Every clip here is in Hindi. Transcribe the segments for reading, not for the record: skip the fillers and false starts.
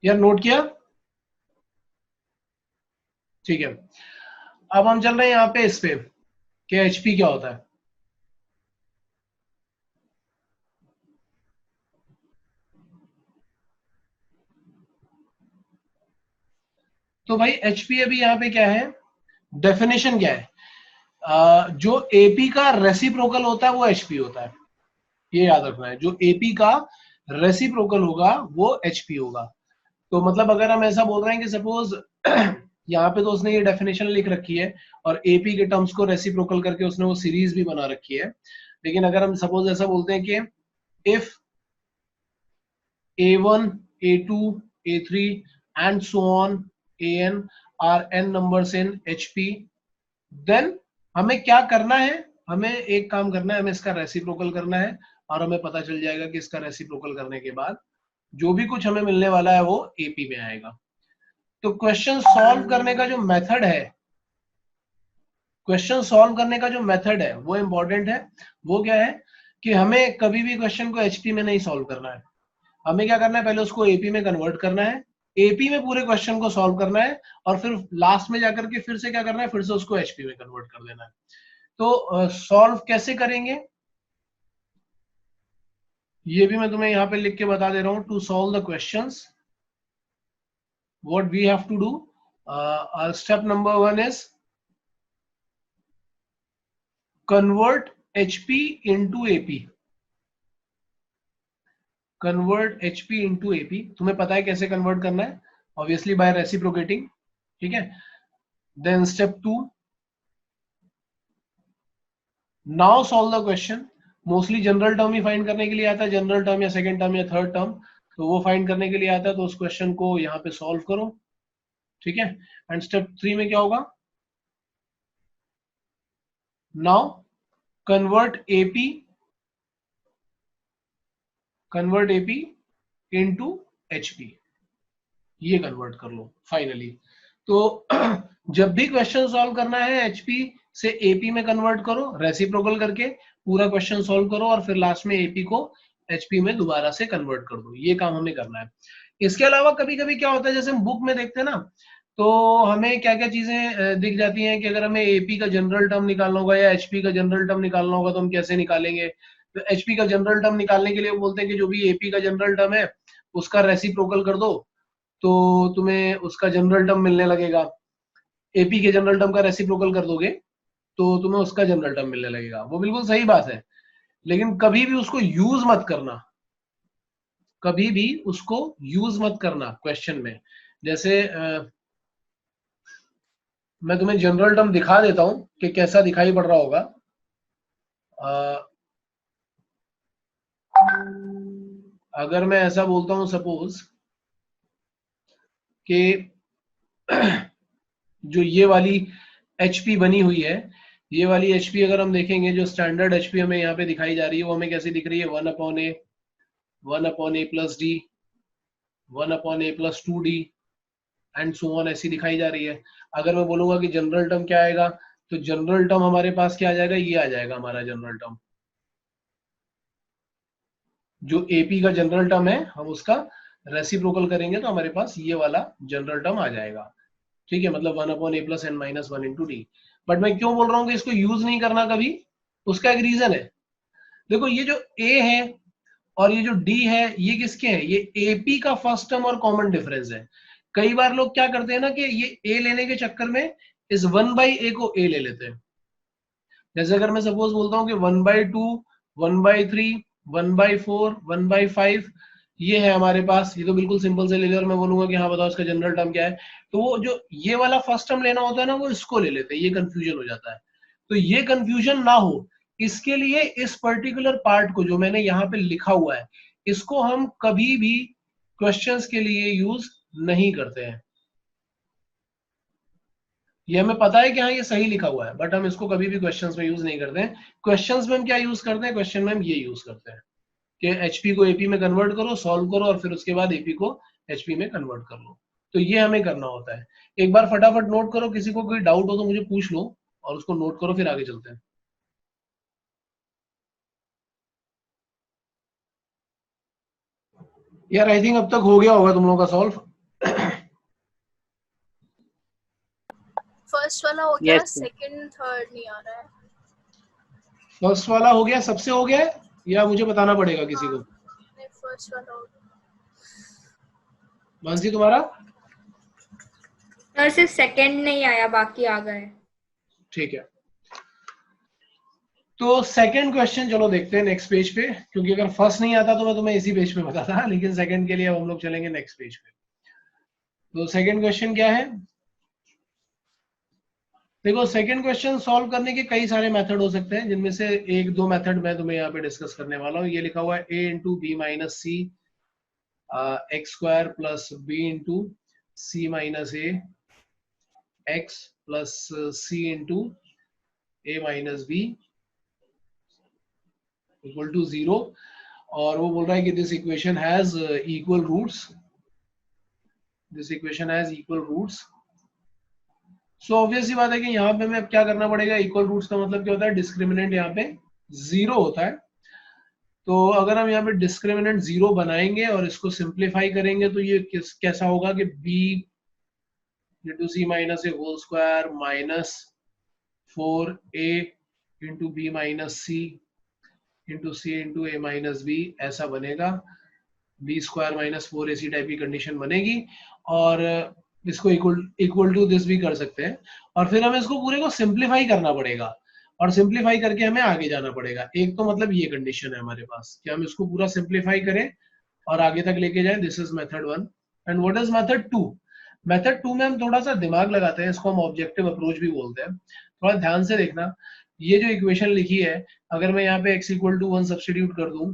यार नोट किया? ठीक है, अब हम चल रहे हैं यहाँ पे इस पे कि एचपी क्या होता है। तो भाई एचपी अभी यहाँ पे क्या है, डेफिनेशन क्या है, जो एपी का रेसिप्रोकल होता है वो एचपी होता है, ये याद रखना है। जो एपी का रेसिप्रोकल होगा वो एचपी होगा। तो मतलब अगर हम ऐसा बोल रहे हैं कि सपोज यहाँ पे तो उसने ये डेफिनेशन लिख रखी है और एपी के टर्म्स को रेसिप्रोकल करके उसने वो सीरीज भी बना रखी है, लेकिन अगर हम सपोज ऐसा बोलते हैं कि if a1 a2 a3 and so on an are n numbers in hp, then हमें क्या करना है, हमें एक काम करना है, हमें इसका रेसिप्रोकल करना है और हमें पता चल जाएगा कि इसका रेसिप्रोकल करने के बाद जो भी कुछ हमें मिलने वाला है वो एपी में आएगा। तो क्वेश्चन सॉल्व करने का जो मेथड है, क्वेश्चन सॉल्व करने का जो मेथड है वो इंपॉर्टेंट है। वो क्या है कि हमें कभी भी क्वेश्चन को एचपी में नहीं सॉल्व करना है, हमें क्या करना है, पहले उसको एपी में कन्वर्ट करना है, एपी में पूरे क्वेश्चन को सॉल्व करना है और फिर लास्ट में जाकर के फिर से क्या करना है, फिर से उसको एचपी में कन्वर्ट कर देना है। तो सॉल्व कैसे करेंगे ये भी मैं तुम्हें यहाँ पे लिख के बता दे रहा हूँ। To solve the questions what we have to do, step number 1 is convert HP into AP. Convert HP into AP, तुम्हें पता है कैसे कन्वर्ट करना है, ऑब्वियसली बाय रेसिप्रोकेटिंग। ठीक है, then step 2, now solve the question. Mostly general term ही फाइंड करने के लिए आता है, जनरल टर्म या सेकंड टर्म या थर्ड टर्म, तो वो फाइंड करने के लिए आता है, तो उस क्वेश्चन को यहाँ पे सॉल्व करो। ठीक है, एंड स्टेप 3 में क्या होगा, now convert AP into HP, ये कन्वर्ट कर लो फाइनली। तो जब भी क्वेश्चन सॉल्व करना है एचपी से एपी में कन्वर्ट करो रेसिप्रोकल करके, पूरा क्वेश्चन सॉल्व करो और फिर लास्ट में एपी को एचपी में दोबारा से कन्वर्ट कर दो, ये काम हमें करना है। इसके अलावा कभी कभी क्या होता है, जैसे हम बुक में देखते हैं ना, तो हमें क्या क्या चीजें दिख जाती हैं कि अगर हमें एपी का जनरल टर्म निकालना होगा या एचपी का जनरल टर्म निकालना होगा तो हम कैसे निकालेंगे। तो एचपी का जनरल टर्म निकालने के लिए वो बोलते हैं कि जो भी एपी का जनरल टर्म है उसका रेसिप्रोकल कर दो, तो तुम्हें उसका जनरल टर्म मिलने लगेगा। एपी के जनरल टर्म का रेसिप्रोकल कर दोगे तो तुम्हें उसका जनरल टर्म मिलने लगेगा, वो बिल्कुल सही बात है। लेकिन कभी भी उसको यूज मत करना, कभी भी उसको यूज मत करना क्वेश्चन में। जैसे मैं तुम्हें जनरल टर्म दिखा देता हूं कि कैसा दिखाई पड़ रहा होगा। अ, अगर मैं ऐसा बोलता हूं सपोज कि जो ये वाली एचपी बनी हुई है, ये वाली एचपी अगर हम देखेंगे, जो स्टैंडर्ड एचपी हमें यहाँ पे दिखाई जा रही है वो हमें कैसी दिख रही है, 1/a, 1/a plus D, 1/a plus 2d and so on, ऐसी दिखाई जा रही है। अगर मैं बोलूंगा कि जनरल टर्म क्या आएगा, तो जनरल टर्म हमारे पास क्या आ जाएगा, ये आ जाएगा हमारा जनरल टर्म। जो एपी का जनरल टर्म है हम उसका रेसिप्रोकल करेंगे तो हमारे पास ये वाला जनरल टर्म आ जाएगा। ठीक है, मतलब 1/a plus n minus 1/d। But मैं क्यों बोल रहा हूँ कि इसको यूज नहीं करना कभी, उसका एक रीजन है। देखो ये जो a है और ये जो d है ये किसके हैं, ये एपी का फर्स्ट टर्म और कॉमन डिफरेंस है। कई बार लोग क्या करते हैं ना कि ये a लेने के चक्कर में इस 1/a को a ले लेते हैं। जैसे अगर मैं सपोज बोलता हूँ कि 1/2, 1/3, 1/4, 1/5, ये है हमारे पास, ये तो बिल्कुल सिंपल से ले लिया और मैं बोलूंगा कि हाँ बताओ इसका जनरल टर्म क्या है, तो वो जो ये वाला फर्स्ट टर्म लेना होता है ना वो इसको ले लेते हैं, ये कंफ्यूजन हो जाता है। तो ये कंफ्यूजन ना हो इसके लिए इस पर्टिकुलर पार्ट को जो मैंने यहाँ पे लिखा हुआ है, इसको हम कभी भी क्वेश्चंस के लिए यूज नहीं करते हैं। ये हमें पता है कि हाँ ये सही लिखा हुआ है बट हम इसको कभी भी क्वेश्चंस में यूज नहीं करते हैं। क्वेश्चंस में हम क्या यूज करते हैं, क्वेश्चन में हम ये यूज करते हैं कि एचपी को एपी में कन्वर्ट करो, सॉल्व करो और फिर उसके बाद एपी को एचपी में कन्वर्ट कर लो। तो ये हमें करना होता है। एक बार फटाफट नोट करो, किसी को कोई डाउट हो तो मुझे पूछ लो और उसको नोट करो, फिर आगे चलते हैं। यार आई थिंक अब तक हो गया होगा तुम लोगों का सॉल्व। फर्स्ट वाला हो गया, यस सेकंड थर्ड नहीं आ रहा है। फर्स्ट वाला हो गया, सबसे हो गया है, या मुझे बताना पड़ेगा किसी हाँ को? नहीं, फर्स्ट वाला हो गया। मानसी तुम्हारा? सर सिर्फ सेकंड नहीं आया, बाकी आ गए। ठीक है, तो सेकंड क्वेश्चन चलो देखते हैं नेक्स्ट पेज पे, क्योंकि अगर फर्स्ट नहीं आता तो मैं तुम्हें इसी पेज पे बताता, लेकिन सेकंड के लिए अब हम लोग चलेंगे नेक्स्ट पेज पे। तो सेकंड क्वेश्चन क्या है? देखो, सेकंड क्वेश्चन सॉल्व करने के कई सारे मेथड हो सकते हैं, जिनमें से एक दो मेथड मैं तुम्हें यहाँ पे डिस्कस करने वाला हूँ। ये लिखा हुआ है a into B minus C X square plus B into C minus A X plus C into A minus B equal to 0। और वो बोल रहा है कि this equation has equal roots, this equation has equal roots. So obvious सी बात है कि यहाँ पे हमें अब क्या करना पड़ेगा, इक्वल रूट्स का मतलब क्या होता है, डिस्क्रिमिनेंट यहाँ पे 0 होता है। तो अगर हम यहाँ पे डिस्क्रिमिनेंट 0 बनाएंगे और इसको सिंप्लीफाई करेंगे तो ये कैसा होगा कि b into C minus A whole square minus 4a into B minus C into C into A minus B, ऐसा बनेगा। B square minus 4ac type की कंडीशन बनेगी, और इसको इक्वल टू दिस भी कर सकते हैं। और फिर हमें इसको पूरे को सिंप्लीफाई करना पड़ेगा, और सिंप्लीफाई करके हमें आगे जाना पड़ेगा। एक तो मतलब ये कंडीशन है हमारे पास कि हम इसको पूरा सिंप्लीफाई करें और आगे तक लेके जाएं। This is method 1। And what is method 2? Method 2 में हम थोड़ा सा दिमाग लगाते हैं, इसको हम ऑब्जेक्टिव अप्रोच भी बोलते हैं। थोड़ा ध्यान से देखना, ये जो इक्वेशन लिखी है, अगर मैं यहाँ पे x इक्वल टू 1 सब्स्टिट्यूट कर दूं,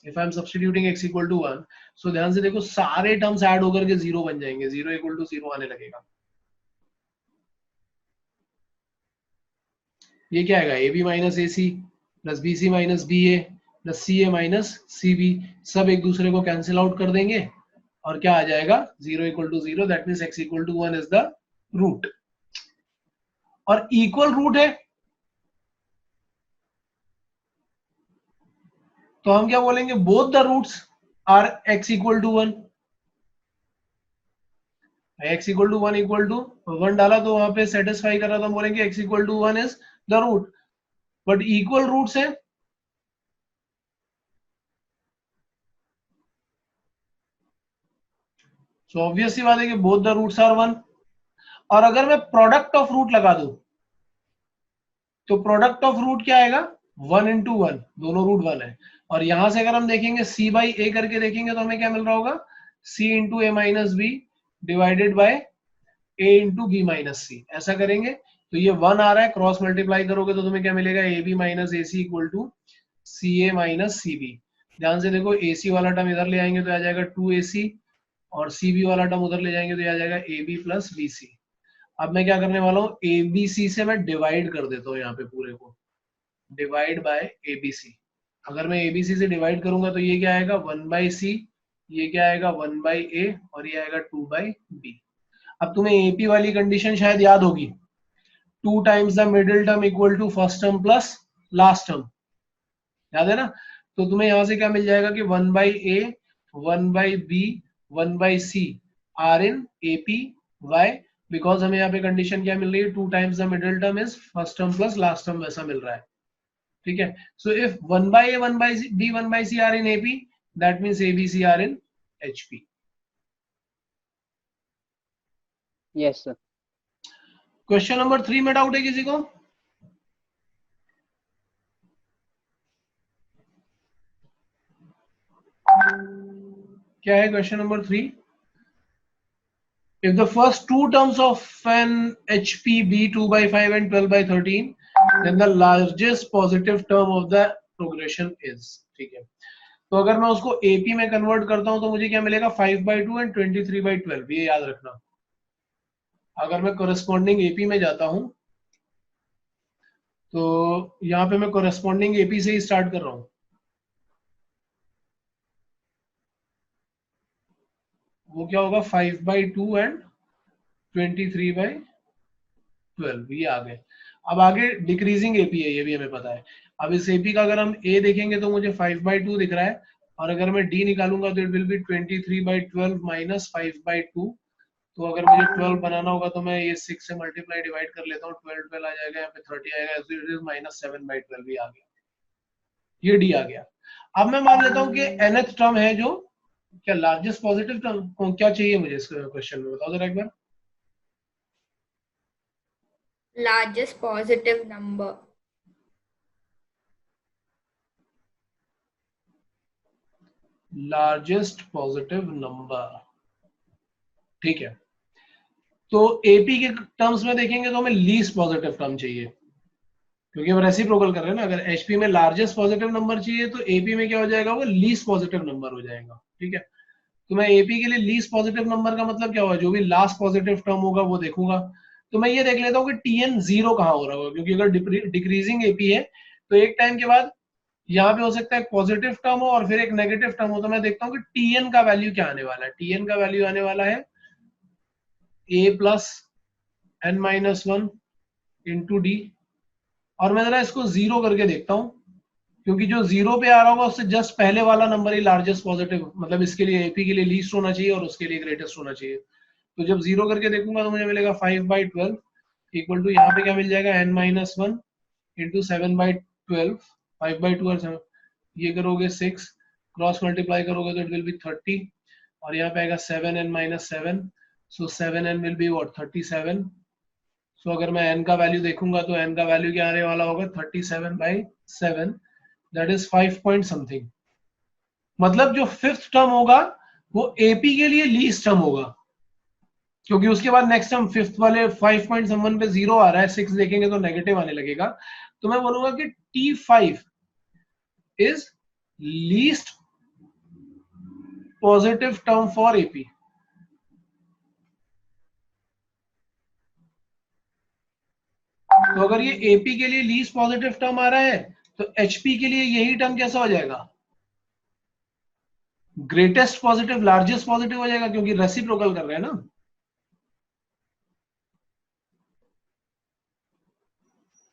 if I am substituting x equal to 1, so ध्यान से देखो सारे टर्म्स ऐड होकर के 0 बन जाएंगे, 0 इक्वल टू 0 आने लगेगा। ये क्या आएगा, a b minus a c plus b c minus b a plus c a minus c b, सब एक दूसरे को कैंसिल आउट कर देंगे और क्या आ जाएगा, 0 equal to 0, that means x equal to 1 is the root. और इक्वल रूट है तो हम क्या बोलेंगे, both the roots are x equal to 1। x equal to 1 equal to 1 डाला तो वहां पे सेटिस्फाई कर रहा, तो हम बोलेंगे x equal to 1 is the root. But equal roots है, सो ऑब्वियस सी बात है कि बोथ द रूट्स आर 1। और अगर मैं प्रोडक्ट ऑफ रूट लगा दूं तो प्रोडक्ट ऑफ रूट क्या आएगा, 1 इंटू 1, दोनों रूट 1 है। और यहां से अगर हम देखेंगे c बाई ए करके देखेंगे तो हमें क्या मिल रहा होगा, c into A minus B divided by a into B minus C. ऐसा करेंगे तो ये 1 आ रहा है, क्रॉस मल्टीप्लाई करोगे तो तुम्हें क्या मिलेगा, a b minus a c equal to c a minus c b. ध्यान से देखो, ए सी वाला टर्म इधर ले आएंगे तो आ जाएगा 2ac, और सी बी वाला टर्म उधर ले जाएंगे तो आ जाएगा a b plus b c. अब मैं क्या करने वाला हूँ, ए बी सी से मैं डिवाइड कर देता हूँ यहाँ पे पूरे को, divide by a b c. अगर मैं ए बी सी से डिवाइड करूंगा तो ये क्या आएगा, 1 बाई सी, ये क्या आएगा 1 बाई ए, और ये आएगा 2 बाई बी। अब तुम्हें एपी वाली कंडीशन शायद याद होगी, 2 times the middle term equal to first term plus last term, याद है ना? तो तुम्हें यहां से क्या मिल जाएगा कि 1 by a, 1 by b, 1 by c are in AP why, because हमें यहाँ पे कंडीशन क्या मिल रही है, 2 times the middle term is first term plus last term, वैसा मिल रहा है। ठीक है, so if 1 by a, 1 by b, 1 by c are in AP, that means a b c are in HP. Yes sir. Question number 3 में डाउट है किसी को? क्या है question number 3? If the first two terms of an HP be 2 by 5 and 12 by 13, then the largest positive term of the progression is। ठीक है, तो अगर मैं उसको AP में कन्वर्ट करता हूं तो मुझे क्या मिलेगा, 5 by 2 एंड 23 by 12, ये याद रखना। अगर मैं कोरेस्पॉन्डिंग AP में जाता हूं तो यहाँ पे मैं कोरेस्पॉन्डिंग AP से ही स्टार्ट कर रहा हूं, वो क्या होगा, 5 by 2 एंड 23 by 12, ये आ गए। अब आगे डिक्रीजिंग एपी है, ये भी हमें पता है। अब इस एपी का अगर हम ए देखेंगे तो मुझे 5 by 2 दिख रहा है, और अगर मैं डी निकालूंगा तो it will B 23 by 12 minus 5 by 2, तो अगर मुझे 12 बनाना होगा तो मैं ये 6 से मल्टीप्लाई डिवाइड कर लेता हूँ, 12 आ जाएगा, यहाँ पे 30 आएगा, -7/12 ये आ गया, ये डी आ गया। अब मैं मान लेता हूँ कि nth टर्म है जो क्या लार्जेस्ट पॉजिटिव टर्म, क्या चाहिए मुझे इस क्वेश्चन में, बताओ जरा एक बार। Largest positive number. Largest positive number, ठीक है। तो एपी के टर्म्स में देखेंगे तो हमें लीस्ट पॉजिटिव टर्म चाहिए, क्योंकि हम रेसिप्रोकल कर रहे हैं ना। अगर एचपी में लार्जेस्ट पॉजिटिव नंबर चाहिए तो एपी में क्या हो जाएगा, वो लीस्ट पॉजिटिव नंबर हो जाएगा, ठीक है। तो मैं एपी के लिए लीस्ट पॉजिटिव नंबर का मतलब क्या होगा, जो भी लास्ट पॉजिटिव टर्म होगा वो देखूंगा। तो मैं ये देख लेता हूँ कि टीएन जीरो कहाँ हो रहा होगा, क्योंकि अगर डिक्रीजिंग एपी है तो एक टाइम के बाद यहाँ पे हो सकता है पॉजिटिव टर्म हो और फिर एक नेगेटिव टर्म हो। तो मैं देखता हूँ कि टीएन का वैल्यू क्या आने वाला है। टीएन का वैल्यू आने वाला है a plus n minus one into D, और मैं जरा इसको जीरो करके देखता हूँ, क्योंकि जो जीरो पे आ रहा होगा उससे जस्ट पहले वाला नंबर ही लार्जेस्ट पॉजिटिव, मतलब इसके लिए एपी के लिए लीस्ट होना चाहिए और उसके लिए ग्रेटेस्ट होना चाहिए। तो जब जीरो करके देखूंगा तो मुझे मिलेगा 5/12 इक्वल टू, यहाँ पे क्या मिल जाएगा, n माइनस वन इंटू 7/12, 5/12, ये करोगे 6, क्रॉस मल्टीप्लाई करोगे तो इट विल बी 30, और यहाँ पे आएगा 7n minus 7, so 7n will be what 37। सो अगर मैं n का वैल्यू देखूंगा तो n का वैल्यू क्या आने वाला होगा 37/7, दैट इज 5 पॉइंट समथिंग। मतलब जो फिफ्थ टर्म होगा वो एपी के लिए लीस्ट टर्म होगा, क्योंकि उसके बाद नेक्स्ट टर्म फिफ्थ वाले 5 पॉइंट समवन पे जीरो आ रहा है, 6 देखेंगे तो नेगेटिव आने लगेगा। तो मैं बोलूंगा कि T5 is least positive term for AP. तो अगर ये एपी के लिए लीस्ट पॉजिटिव टर्म आ रहा है तो एचपी के लिए यही टर्म कैसा हो जाएगा, ग्रेटेस्ट पॉजिटिव, लार्जेस्ट पॉजिटिव हो जाएगा, क्योंकि रेसिप्रोकल कर रहे हैं ना।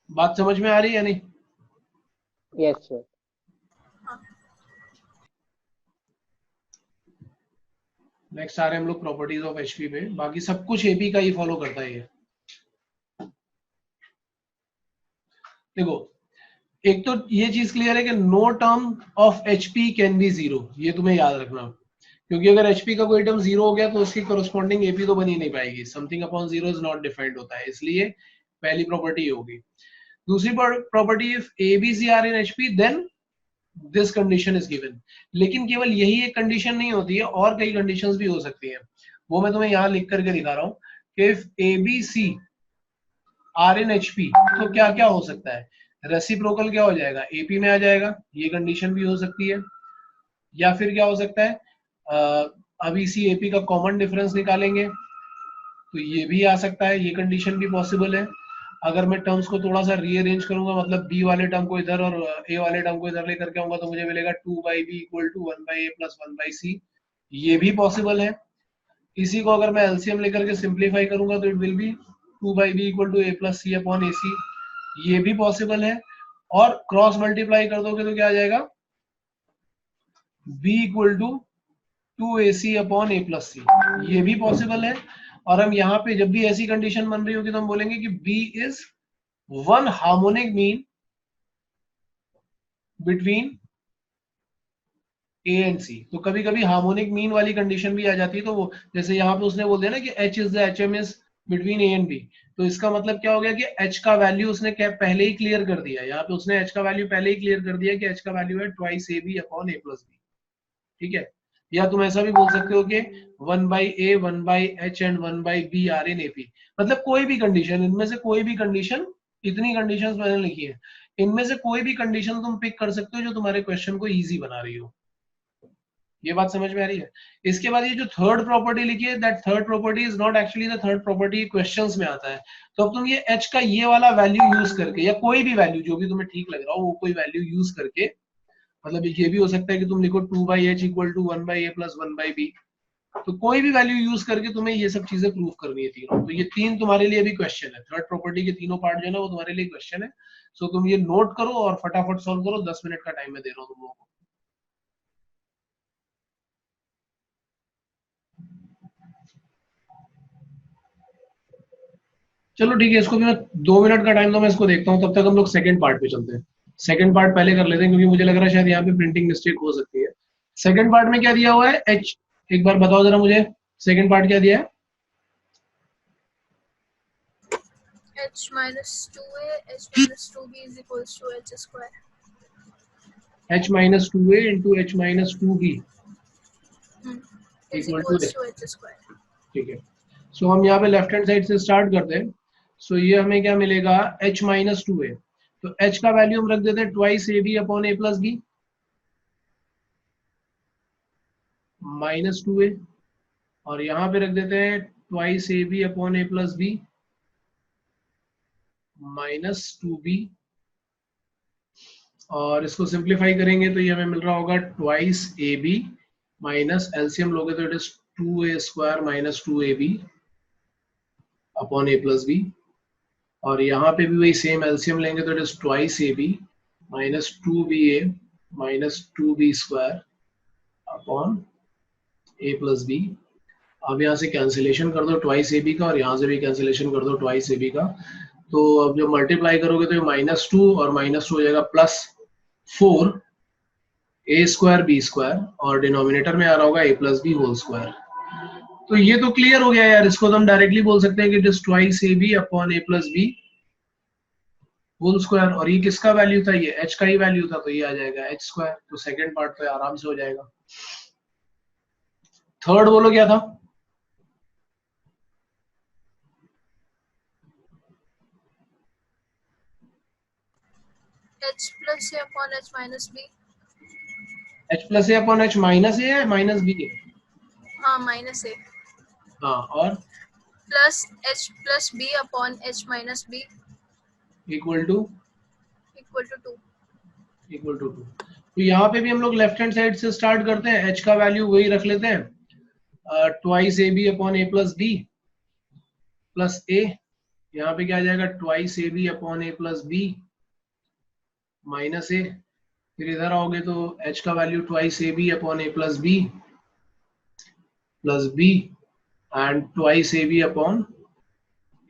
बात समझ में आ रही है या नहीं? Yes, sir. नेक्स्ट आ रहे हैं हम लोग प्रॉपर्टीज ऑफ एचपी पे। बाकी सब कुछ एपी का ही फॉलो करता है ये। देखो, एक तो ये चीज क्लियर है कि no term of HP can be zero, ये तुम्हें याद रखना, क्योंकि अगर एचपी का कोई टर्म जीरो हो गया तो उसकी करस्पॉन्डिंग एपी तो बनी नहीं पाएगी। Something upon zero is not defined होता है, इसलिए पहली प्रॉपर्टी होगी। दूसरी property, if a b c are in HP then this condition is given. लेकिन केवल यही एक कंडीशन नहीं होती है, और कई कंडीशंस भी हो सकती हैं, वो मैं तुम्हें यहां लिख करके दिखा रहा हूं कि if a b c are in HP तो क्या क्या हो सकता है। रेसिप्रोकल क्या हो जाएगा, एपी में आ जाएगा, ये कंडीशन भी हो सकती है। या फिर क्या हो सकता है, अभी सी एपी का कॉमन डिफरेंस निकालेंगे तो ये भी आ सकता है, ये कंडीशन भी पॉसिबल है। अगर मैं टर्म्स को थोड़ा सा रीअरेंज करूंगा, मतलब बी वाले टर्म को इधर और ए वाले टर्म को इधर लेकर के आऊंगा तो मुझे मिलेगा 2/b equal to 1/a plus 1/c, ये भी पॉसिबल है। इसी को अगर मैं एलसीएम लेकर के सिंप्लीफाई करूंगा तो it will be 2/b equal to a plus C upon A C, ये भी पॉसिबल है। और क्रॉस मल्टीप्लाई कर दोगे तो क्या आ जाएगा, b equal to 2ac upon a plus C, ये भी पॉसिबल है। और हम यहाँ पे जब भी ऐसी कंडीशन बन रही होगी तो हम बोलेंगे कि b is one harmonic mean between A and C. तो कभी कभी हार्मोनिक मीन वाली कंडीशन भी आ जाती है, तो वो जैसे यहाँ पे उसने बोल दिया ना कि h is the HM is between A and b, तो इसका मतलब क्या हो गया कि h का वैल्यू उसने क्या पहले ही क्लियर कर दिया। यहाँ पे उसने h का वैल्यू पहले ही क्लियर कर दिया कि h का वैल्यू है twice A B upon A plus b, ठीक है। या तुम ऐसा भी बोल सकते हो कि 1/a 1/h and 1/b are in AP, मतलब कोई भी कंडीशन, इनमें से कोई भी कंडीशन, इतनी कंडीशंस मैंने लिखी है, इनमें से कोई भी कंडीशन तुम पिक कर सकते हो जो तुम्हारे क्वेश्चन को इजी बना रही हो। ये बात समझ में आ रही है? इसके बाद ये जो थर्ड प्रॉपर्टी लिखी है, that third property is not actually the third property, questions में आता है। तो अब तुम ये h का ये वाला वैल्यू यूज करके, या कोई भी वैल्यू जो भी तुम्हें ठीक लग रहा हो वो कोई वैल्यू यूज करके, मतलब ये भी हो सकता है कि तुम लिखो 2/h equal to 1/a plus 1/b, तो कोई भी वैल्यू यूज करके तुम्हें ये सब चीजें प्रूव करनी है तीनों। तो ये तीन तुम्हारे लिए भी क्वेश्चन है, थर्ड प्रॉपर्टी के तीनों पार्ट जो है ना वो तुम्हारे लिए क्वेश्चन है। सो तुम ये नोट करो और फटाफट सॉल्व करो, 10 मिनट का टाइम मैं दे रहा हूँ तुम लोगों को। चलो ठीक है, इसको भी मैं 2 मिनट का टाइम दो, मैं इसको देखता हूँ, तब तक हम लोग सेकंड पार्ट पे चलते हैं। सेकंड पार्ट पहले कर लेते हैं क्योंकि मुझे लग रहा है शायद यहाँ पे प्रिंटिंग मिस्टेक हो सकती है। सेकंड पार्ट में क्या दिया हुआ है, एच, एक बार बताओ जरा मुझे, सेकंड पार्ट क्या दिया है? h minus 2a h minus 2b is equals to h square. h minus 2a into h minus 2b Is equal equals to to h square. ठीक है। सो हम यहाँ पे लेफ्ट हैंड साइड से स्टार्ट करते हैं। सो ये हमें क्या मिलेगा, h माइनस 2a, तो h का वैल्यू हम रख देते हैं twice A B upon A plus B minus 2a, और यहाँ पे रख देते हैं twice A B upon A plus B minus 2b, और इसको सिंप्लीफाई करेंगे तो ये हमें मिल रहा होगा ट्वाइस ए बी माइनस एलसीएम लोगे तो it is 2a square minus 2ab upon A plus b, और यहाँ पे भी वही सेम एलसीएम लेंगे तो it is twice A b minus 2ba minus 2b square upon A plus b. अब यहाँ से कैंसिलेशन कर दो ट्वाइस ए बी का, और यहाँ से भी कैंसिलेशन कर दो ट्वाइस ए बी का, तो अब जब मल्टीप्लाई करोगे तो ये माइनस 2 और माइनस 2 हो जाएगा प्लस 4 ए स्क्वायर बी स्क्वायर, और डिनोमिनेटर में आ रहा होगा ए प्लस बी होल स्क्वायर। तो ये तो क्लियर हो गया यार, इसको तो हम डायरेक्टली बोल सकते हैं कि it is twice A B upon A plus b whole square, और ये किसका वैल्यू था, ये h का ही वैल्यू था, तो ये आ जाएगा h स्क्वायर। तो सेकंड पार्ट तो आराम से हो जाएगा। थर्ड बोलो क्या था? h plus a upon h minus b. h plus A upon h minus A है, माइनस बी है? हाँ minus a हाँ, और plus h plus b upon h minus b equal to equal to 2. Equal to 2। तो यहाँ पे भी हम लोग लेफ्ट हैंड साइड से स्टार्ट करते हैं, h का वैल्यू वही रख लेते हैं twice A B upon A plus B plus A, यहाँ पे क्या आ जाएगा twice A B upon A plus B minus A, फिर इधर आओगे तो h का value twice A B upon A plus B and twice A B upon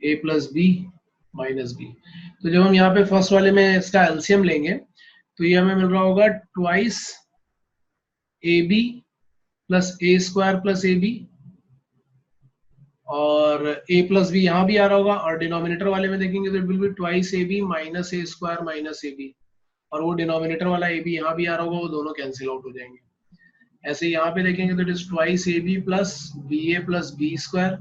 A plus B minus b. तो जब हम यहाँ पे फर्स्ट वाले में इसका एलसीएम लेंगे तो ये हमें मिल रहा होगा twice A b plus a square plus a b, और ए प्लस बी यहाँ भी आ रहा होगा, और डिनोमिनेटर वाले में देखेंगे तो it will be twice A b minus a square minus a b, और वो डिनोमिनेटर वाला ए बी यहाँ भी आ रहा होगा, वो दोनों कैंसिल आउट हो जाएंगे। ऐसे यहाँ पे देखेंगे तो it is twice A b plus b square,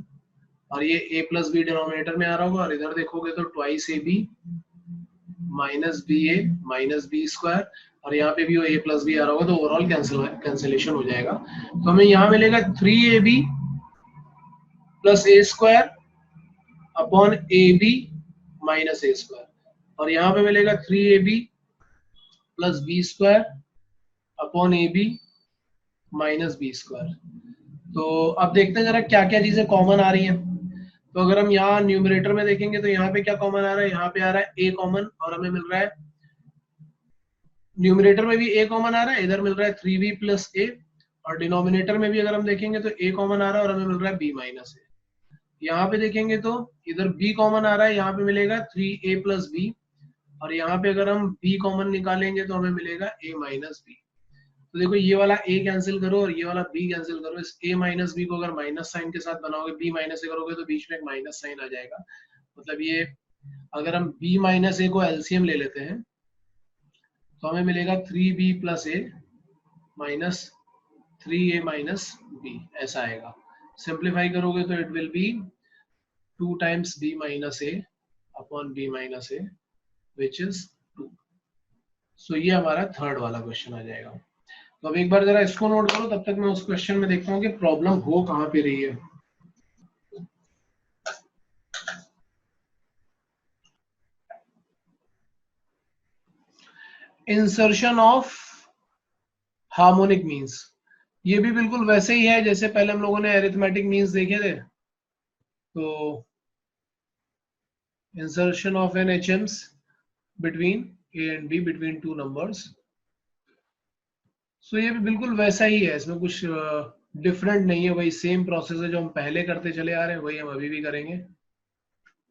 और ये a प्लस बी डिनोमिनेटर में आ रहा होगा, और इधर देखोगे तो ट्वाइस ए बी माइनस बी स्क्वायर, और यहाँ पे भी वो a प्लस बी आ रहा होगा, तो ओवरऑल कैंसिलेशन हो जाएगा। तो हमें यहाँ मिलेगा 3ab plus a square upon a b minus a square, और यहाँ पे मिलेगा 3ab plus b square upon a b minus b square. तो अब देखते हैं जरा क्या क्या चीजें कॉमन आ रही हैं। तो अगर हम यहाँ न्यूमरेटर में देखेंगे तो यहाँ पे क्या कॉमन आ रहा है, यहाँ पे आ रहा है a कॉमन, और हमें मिल रहा है न्यूमरेटर में भी a कॉमन आ रहा है, इधर मिल रहा है 3b प्लस a, और डिनोमिनेटर में भी अगर हम देखेंगे तो a कॉमन आ रहा है और हमें मिल रहा है b माइनस a। यहाँ पे देखेंगे तो इधर b कॉमन आ रहा है, यहाँ पे मिलेगा 3a प्लस b, और यहाँ पे अगर हम b कॉमन निकालेंगे तो हमें मिलेगा a माइनस b। तो देखो ये वाला a कैंसिल करो और ये वाला b कैंसिल करो, इस a माइनस b को अगर माइनस साइन के साथ बनाओगे, b माइनस a करोगे तो बीच में एक माइनस साइन आ जाएगा। मतलब ये अगर हम b माइनस a को एलसीएम ले लेते हैं तो हमें मिलेगा 3b plus a minus 3a minus b, ऐसा आएगा। सिंप्लीफाई करोगे तो it will B 2 times b minus a upon b minus a which is 2। सो ये हमारा थर्ड वाला क्वेश्चन आ जाएगा। तो अब एक बार जरा इसको नोट करो, तब तक मैं उस क्वेश्चन में देखता हूँ कि प्रॉब्लम हो कहाँ पे रही है। इंसर्शन ऑफ हार्मोनिक मीन्स, ये भी बिल्कुल वैसे ही है जैसे पहले हम लोगों ने अरिथमेटिक मीन्स देखे थे। तो insertion of N HMs between A and B between 2 numbers. So ये भी बिल्कुल वैसा ही है, इसमें कुछ डिफरेंट नहीं है, वही सेम प्रोसेस है जो हम पहले करते चले आ रहे हैं, वही हम अभी भी करेंगे।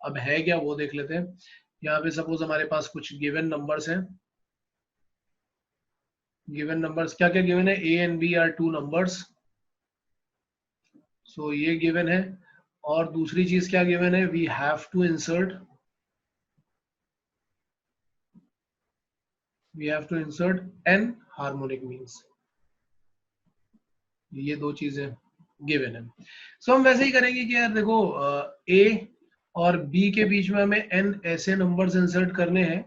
अब है क्या वो देख लेते हैं। यहाँ पे सपोज हमारे पास कुछ गिवन नंबर्स हैं। गिवन नंबर्स क्या क्या गिवन है? A and B are two numbers, so ये गिवन है। और दूसरी चीज क्या गिवन है? We have to insert, we have to insert N harmonic means. ये दो चीजें गिवन है। सो हम वैसे ही करेंगे कि यार देखो ए और बी के बीच में हमें एन ऐसे नंबर्स इंसर्ट करने हैं,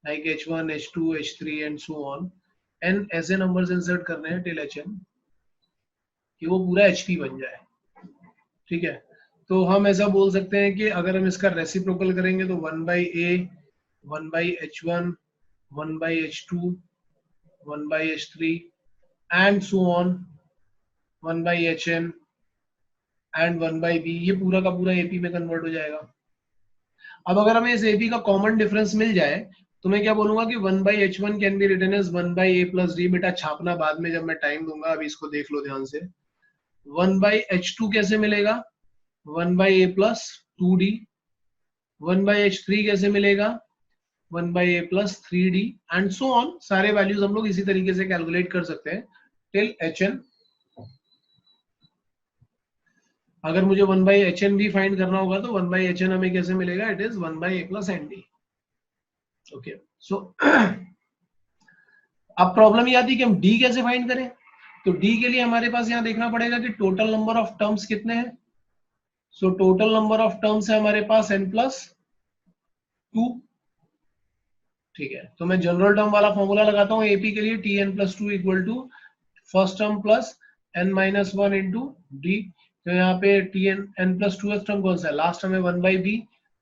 like h1 h2 h3 and so on. N ऐसे नंबर्स इंसर्ट करने हैं टिल hn कि वो पूरा hp बन जाए। ठीक है, तो हम ऐसा बोल सकते हैं कि अगर हम इसका रेसिप्रोकल करेंगे तो 1 by a, 1 by h1, 1 by h2, 1 by h3 and so on, 1 by hn and 1 by b, ये पूरा का पूरा एपी में कन्वर्ट हो जाएगा। अब अगर हमें इस एपी का कॉमन डिफरेंस मिल जाए तो मैं क्या बोलूंगा कि 1 by h1 can be written as 1 by a plus d. बेटा छापना बाद में जब मैं टाइम दूंगा, अभी इसको देख लो ध्यान से। 1 बाई h2 कैसे मिलेगा? 1 by a plus 2d। 1 by h3 कैसे मिलेगा? 1 by a plus 3d and so on. सारे वैल्यूज हम लोग इसी तरीके से कैलकुलेट कर सकते हैं टिल hn। अगर मुझे 1 बाई hn भी फाइंड करना होगा तो 1 बाई hn हमें कैसे मिलेगा? It is 1 by a plus nd। Okay, so अब प्रॉब्लम ये आती है कि हम d कैसे फाइंड करें। तो d के लिए हमारे पास यहाँ देखना पड़ेगा कि टोटल नंबर ऑफ टर्म्स कितने हैं। So total number of terms है हमारे पास n प्लस 2। ठीक है, तो मैं जनरल टर्म वाला फॉर्मूला लगाता हूँ एपी के लिए, tn plus 2 equal to first term plus n minus 1 into d. तो यहाँ पे tn n plus 2th term कौन सा है? लास्ट टर्म है 1 बाई बी,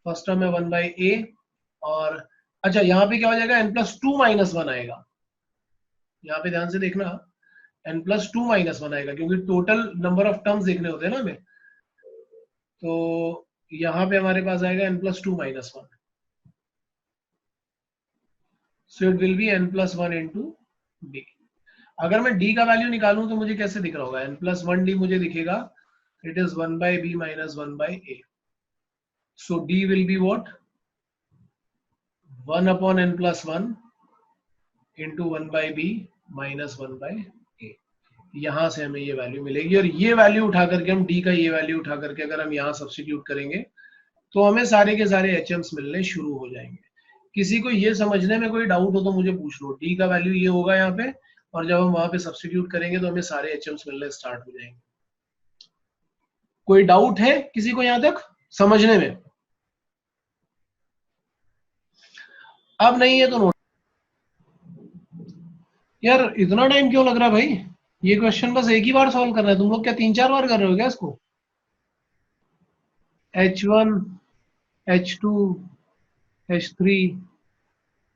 फर्स्ट टर्म है 1 बाई ए। और अच्छा यहाँ पे क्या हो जाएगा? n प्लस 2 माइनस 1 आएगा। यहाँ पे ध्यान से देखना, n प्लस 2 माइनस 1 आएगा क्योंकि टोटल नंबर ऑफ टर्म्स देखने होते हैं ना हमें। तो यहाँ पे हमारे पास आएगा n plus 2 minus 1, so it will B n plus 1 into D. अगर मैं d का वैल्यू निकालूं तो मुझे कैसे दिख रहा होगा? n प्लस 1d मुझे दिखेगा, it is 1 by b minus 1 by a. So d will be what? 1 upon n plus 1 into 1 by b minus 1 by a. यहां से हमें ये वैल्यू मिलेगी और ये वैल्यू उठा करके हम d का ये वैल्यू उठा करके अगर हम यहाँ सब्स्टिट्यूट करेंगे तो हमें सारे के सारे HMs मिलने शुरू हो जाएंगे। किसी को ये समझने में कोई डाउट हो तो मुझे पूछ लो। d का वैल्यू ये होगा यहाँ पे, और जब हम वहां पे सब्स्टिट्यूट करेंगे तो हमें सारे HMs मिलने स्टार्ट हो जाएंगे। कोई डाउट है किसी को यहाँ तक समझने में? अब नहीं है तो नोट। यार इतना टाइम क्यों लग रहा है भाई? ये क्वेश्चन बस एक ही बार सॉल्व करना है। तुम लोग क्या 3-4 बार कर रहे हो क्या इसको? h1 h2 h3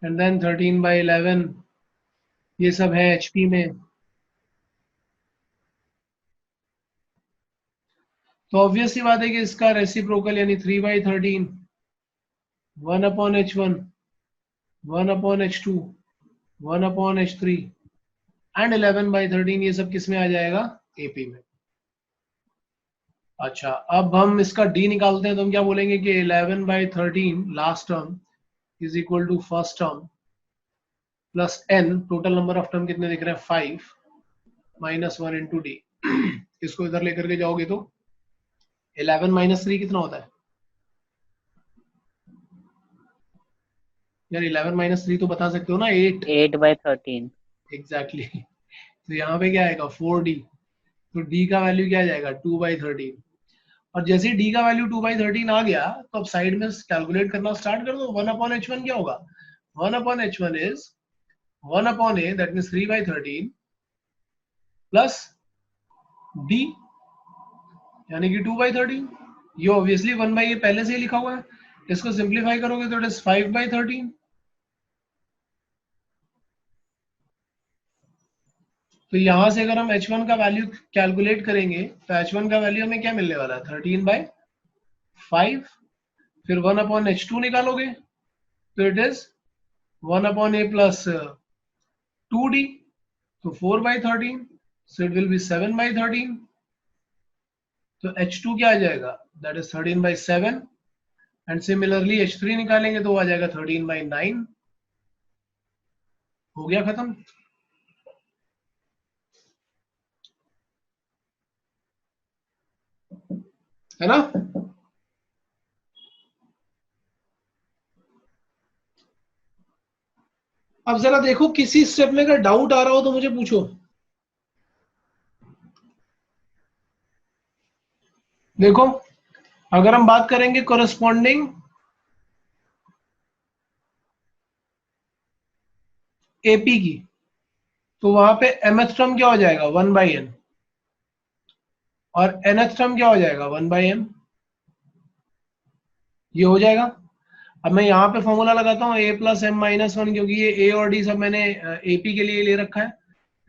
and then 13 by 11, ये सब है HP में। तो ऑब्वियस सी बात है कि इसका रेसिप्रोकल यानी 3 by 13, 1 upon h1, 1 upon h2, 1 upon h3 and 11 by 13, ये सब किस में आ जाएगा? AP में। अच्छा, अब हम इसका d निकालते हैं तो हम क्या बोलेंगे कि 11 by 13 last term is equal to first term plus n, total number of term कितने दिख रहे हैं? 5 माइनस 1 इंटू डी। इसको इधर लेकर के जाओगे तो 11 माइनस 3 कितना होता है? यार 11 माइनस 3 तो बता सकते हो ना? 8 बाई 13। एग्जैक्टली। तो यहाँ पे क्या आएगा? 4d। तो d का वैल्यू क्या आ जाएगा? 2 बाई 13। और जैसे ही d का वैल्यू 2 बाई 13 आ गया तो अब साइड में कैलकुलेट करना स्टार्ट कर दो। 1 अपॉन h1 क्या होगा? 1 upon h1 is 1 upon a, that means 3 by 13 plus d यानी कि 2 बाई 13। ये ऑब्वियसली 1 बाई a पहले से ही लिखा हुआ है। इसको सिंप्लीफाई करोगे तो इट इज 5 बाई 13। तो यहां से अगर हम h1 का वैल्यू कैलकुलेट करेंगे तो h1 का वैल्यू हमें क्या मिलने वाला है? 13 बाई 5। फिर 1 अपॉन h2 निकालोगे तो it is 1 upon a plus 2d, तो 4 by 13, so it will B 7 by 13। तो h2 क्या आ जाएगा? That is 13 by 7 and similarly H3 निकालेंगे तो वो आ जाएगा 13/9। हो गया खत्म। है ना? अब जरा देखो किसी स्टेप में अगर डाउट आ रहा हो तो मुझे पूछो। देखो अगर हम बात करेंगे कोरस्पॉन्डिंग एपी की, तो वहां पे mth टर्म क्या हो जाएगा 1/n, और nth टर्म क्या हो जाएगा 1/m। ये हो जाएगा। अब मैं यहाँ पे फॉर्मूला लगाता हूँ a प्लस m माइनस 1, क्योंकि ये a और d सब मैंने एपी के लिए ले रखा है।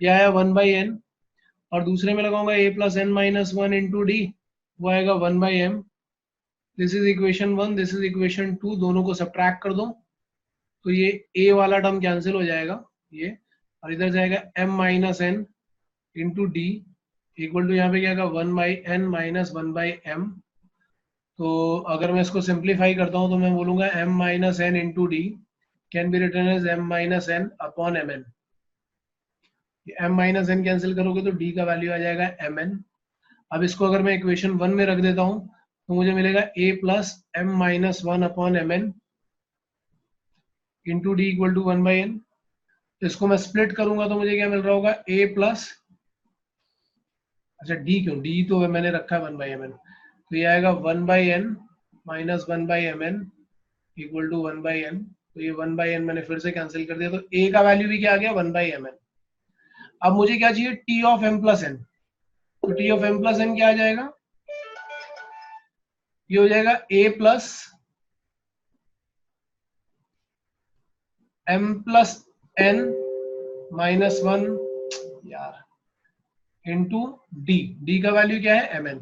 ये आया 1/n, और दूसरे में लगाऊंगा a plus n minus 1 into D, वो आएगा 1/m। This is equation 1, this is equation 2, दोनों को सब्ट्रैक्ट कर दो तो ये a वाला टर्म कैंसिल हो जाएगा ये, और इधर जाएगा m minus n into d equal to, यहाँ पे क्या आएगा 1/n माइनस 1/m। तो अगर मैं इसको सिंप्लीफाई करता हूँ तो मैं बोलूंगा m minus n into d can be written as m minus n upon mn। m minus n cancel करोगे तो d का वैल्यू आ जाएगा mn। अब इसको अगर मैं इक्वेशन 1 में रख देता हूँ तो मुझे मिलेगा a plus m minus 1 upon mn into d equal to 1/n। इसको मैं स्प्लिट करूंगा तो मुझे क्या मिल रहा होगा a प्लस, अच्छा d क्यों, d तो मैंने रखा है 1/mn, तो ये आएगा 1/n minus 1/mn equal to 1/n। तो ये 1/n मैंने फिर से कैंसिल कर दिया, तो a का वैल्यू भी क्या आ गया 1/mn। अब मुझे क्या चाहिए t of m plus n, तो t of m plus n क्या आ जाएगा, ये हो जाएगा a plus m plus n minus 1 यार इंटू डी, डी का वैल्यू क्या है mn।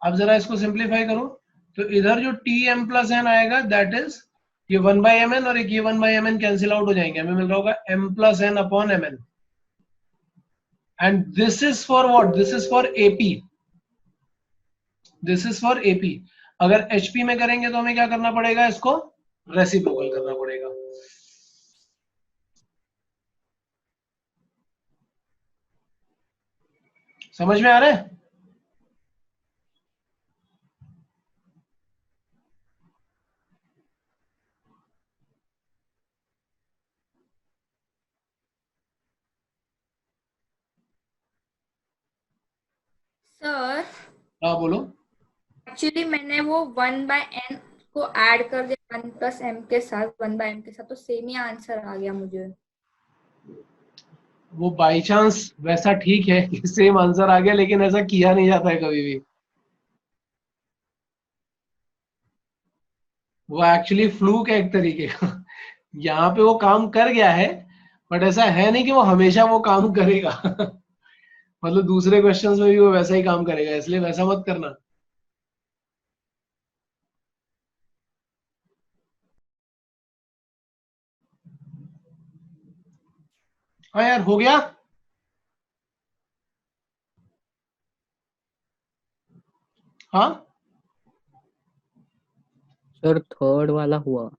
अब जरा इसको सिंप्लीफाई करो तो इधर जो टी एम प्लस एन आएगा दैट इज ये 1/mn, और एक ये 1/mn कैंसिल आउट हो जाएंगे, हमें मिल रहा होगा m plus n upon mn। And this is for what, this is for AP, this is for AP. अगर एचपी में करेंगे तो हमें क्या करना पड़ेगा, इसको रेसिप्रोकल करना पड़ेगा। समझ में आ रहा है? सर हाँ बोलो। एक्चुअली मैंने वो 1/n को ऐड कर दिया 1 प्लस m के साथ, 1/m के साथ, तो सेम ही आंसर आ गया मुझे। वो बाई चांस वैसा ठीक है कि सेम आंसर आ गया, लेकिन ऐसा किया नहीं जाता है कभी भी। वो एक्चुअली फ्लूक है एक तरीके का। यहाँ पे वो काम कर गया है, बट ऐसा है नहीं कि वो हमेशा वो काम करेगा। मतलब दूसरे क्वेश्चंस में भी वो वैसा ही काम करेगा, इसलिए वैसा मत करना। हाँ यार हो गया। हाँ सर थर्ड वाला हुआ।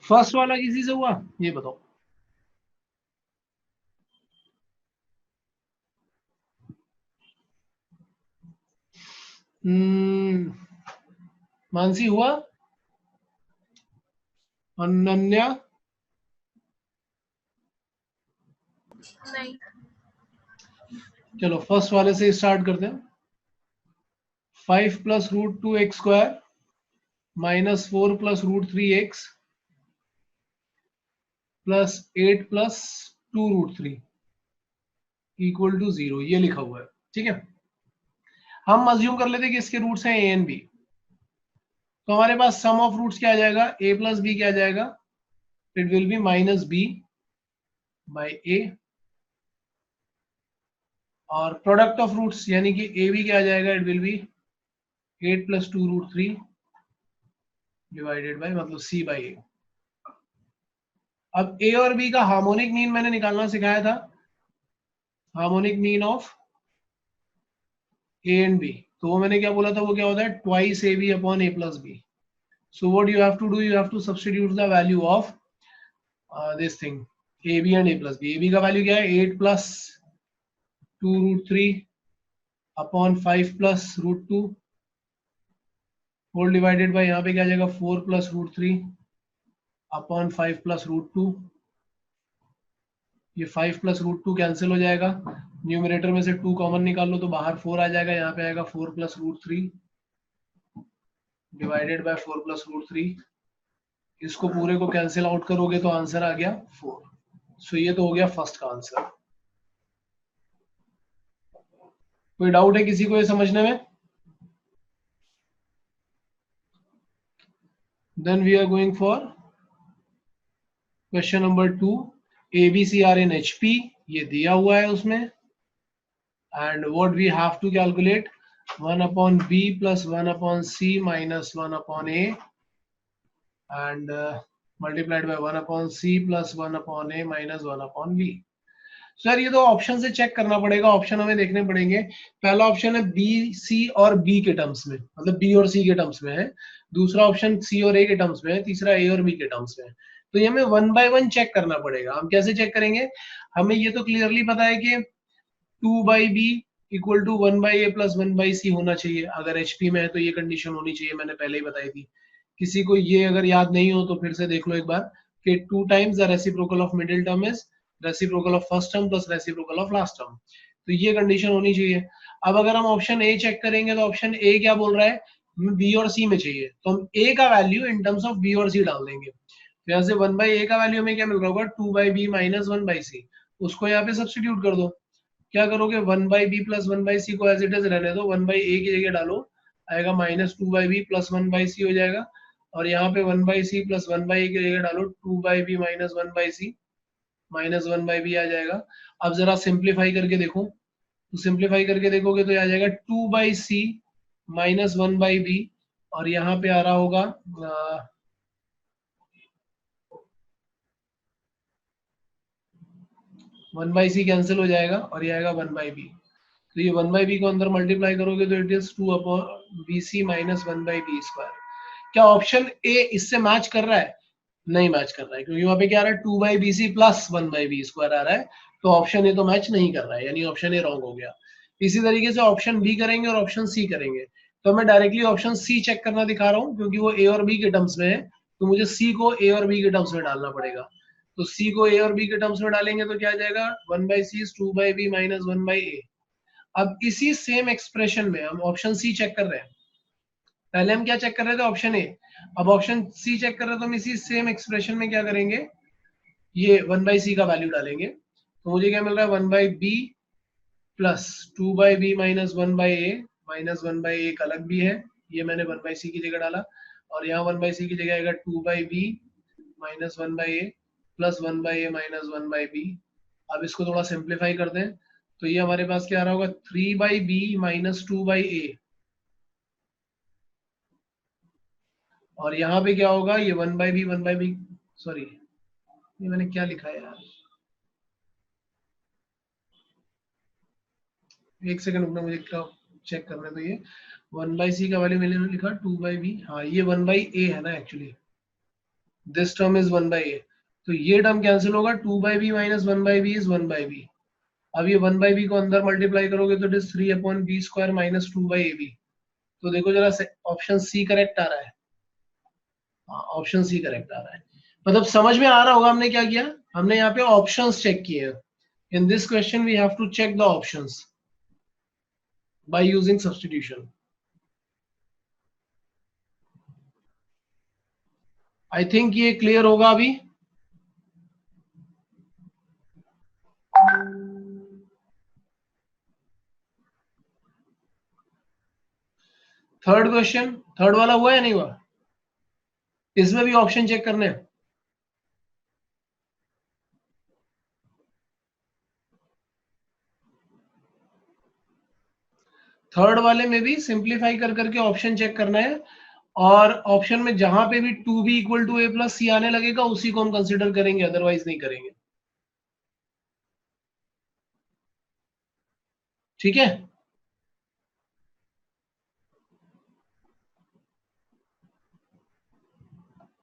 फर्स्ट वाला किसी से हुआ ये बताओ। मानसी हुआ, अनन्या, नहीं। चलो फर्स्ट वाले से स्टार्ट करते हैं। 5 plus root 2x² minus 4 plus root 3x plus 8 plus 2 root 3 equal to 0, ये लिखा हुआ है। ठीक है, हम अज्यूम कर लेते हैं कि इसके रूट्स हैं a एंड b, तो हमारे पास सम ऑफ रूट्स क्या आ जाएगा, a प्लस b क्या आ जाएगा, it will be minus b by a, और प्रोडक्ट ऑफ रूट्स यानी कि a b क्या आ जाएगा, it will be 8 plus 2 root 3 divided by मतलब c बाई a। अब a और b का हार्मोनिक मीन मैंने निकालना सिखाया था, harmonic mean of a and b, तो वो मैंने क्या बोला था, वो क्या होता है twice ab upon a plus b। So what you have to do, you have to substitute the value of this thing ab and a plus b. ab का वैल्यू क्या है 8 plus 2 root 3 upon 5 plus root 2 whole divided by यहाँ पे क्या आ जाएगा 4 plus root 3 upon 5 plus root 2. ये 5 plus root 2 कैंसिल हो जाएगा, न्यूमरेटर में से 2 कॉमन निकाल लो तो बाहर 4 आ जाएगा, यहाँ पे आएगा 4 plus root 3 divided by 4 plus root 3. इसको पूरे को कैंसिल आउट करोगे तो आंसर आ गया 4. सो ये तो हो गया फर्स्ट का आंसर. कोई डाउट है किसी को ये समझने में? Then we are going for question number 2. ABC are in HP, ये दिया हुआ है उसमें. And what we have to calculate 1 upon B plus 1 upon C minus 1 upon A and multiplied by 1 upon C plus 1 upon A minus 1 upon B. Sir ये तो ऑप्शन से चेक करना पड़ेगा, ऑप्शन हमें देखने पड़ेंगे. पहला ऑप्शन है बी सी और बी के टर्म्स में, मतलब बी और सी के टर्म्स में है. दूसरा ऑप्शन सी और ए के टर्म्स में है. तीसरा ए और बी के टर्म्स में है. तो ये हमें 1 by 1 चेक करना पड़ेगा. हम कैसे चेक करेंगे? हमें ये तो क्लियरली पता है कि 2 by b equal to 1 by a plus 1 by c होना चाहिए. अगर एचपी में है तो ये कंडीशन होनी चाहिए, मैंने पहले ही बताई थी. किसी को ये अगर याद नहीं हो तो फिर से देख लो एक बार कि 2 times the reciprocal of middle term is reciprocal of first term plus reciprocal of last term. तो ये कंडीशन होनी चाहिए. अब अगर हम ऑप्शन ए चेक करेंगे तो ऑप्शन ए क्या बोल रहा है? बी और सी में चाहिए, तो हम ए का value in terms of b और सी डाल देंगे. तो यहाँ से 1 by a का वैल्यू हमें क्या मिल रहा होगा 2 by b minus 1 by c. उसको यहाँ पे सब्स्टिट्यूट कर दो. क्या करोगे 1 by b plus 1 by c को एज इट इज रहने दो, 1 by a की जगह डालो, आएगा minus 2 by b plus 1 by c हो जाएगा. और यहाँ पे 1 by c plus 1 by a की जगह डालो 2 by b minus 1 by c minus 1 by b आ जाएगा. अब जरा सिंप्लीफाई करके देखो, तो सिंप्लीफाई करके देखोगे तो आ जाएगा 2 by c minus 1 by b और यहाँ पे आ रहा होगा 1 by c कैंसिल हो जाएगा और ये आएगा 1 by b. तो ये 1 by b को अंदर मल्टीप्लाई करोगे तो it is 2 upon bc minus 1 by b square. क्या ऑप्शन ए इससे मैच कर रहा है? नहीं मैच कर रहा है, क्योंकि वहां पे क्या आ रहा है 2 by bc plus 1 by b square आ रहा है. तो ऑप्शन ए तो मैच नहीं कर रहा है, यानी ऑप्शन ए रॉन्ग हो गया. इसी तरीके से ऑप्शन बी करेंगे और ऑप्शन सी करेंगे. तो मैं डायरेक्टली ऑप्शन सी चेक करना दिखा रहा हूँ क्योंकि वो ए और बी के टर्म्स में है, तो मुझे सी को ए और बी के टर्म्स में डालना पड़ेगा. तो सी को ए और बी के टर्म्स में डालेंगे तो क्या आ जाएगा 1 by c is 2 by b minus 1 by a. अब इसी सेम एक्सप्रेशन में हम ऑप्शन सी चेक कर रहे हैं. पहले हम क्या चेक कर रहे थे? Option A. अब ऑप्शन सी चेक कर रहे हैं तो हम इसी सेम एक्सप्रेशन में क्या करेंगे? ये 1 by c का वैल्यू डालेंगे. तो मुझे क्या मिल रहा है 1 by b plus 2 by b minus 1 by a minus 1 by a एक अलग भी है, ये मैंने 1 by c की जगह डाला. और यहाँ 1 by c की जगह आएगा 2 by b minus 1 by a plus 1 by a minus 1 by b. अब इसको थोड़ा सिंप्लीफाई कर दें तो ये हमारे पास क्या आ रहा होगा 3 by b minus 2 by a. और यहाँ पे क्या होगा ये 1 by b सॉरी ये मैंने क्या लिखा है यार, एक सेकंड रुकना, मुझे चेक करने दो. ये 1 by c का वैल्यू मैंने लिखा 2 by b. हाँ ये 1 by a है ना, actually this term is 1 by a. तो ये टर्म कैंसिल होगा, 2 by b minus 1 by b is 1 by b. अब ये 1 by b को अंदर मल्टीप्लाई करोगे तो it is 3 upon b square minus 2 by ab. तो देखो जरा ऑप्शन सी करेक्ट आ रहा है. हाँ ऑप्शन सी करेक्ट आ रहा है. मतलब समझ में आ रहा होगा हमने क्या किया, हमने यहाँ पे ऑप्शंस चेक किए. In this question we have to check the options by using substitution. I think ये क्लियर होगा अभी. थर्ड क्वेश्चन, थर्ड वाला हुआ या नहीं हुआ? इसमें भी ऑप्शन चेक करने हैं. थर्ड वाले में भी सिंप्लीफाई कर करके ऑप्शन चेक करना है और ऑप्शन में जहां पे भी 2b equal to a plus c आने लगेगा उसी को हम कंसिडर करेंगे, अदरवाइज नहीं करेंगे. ठीक है.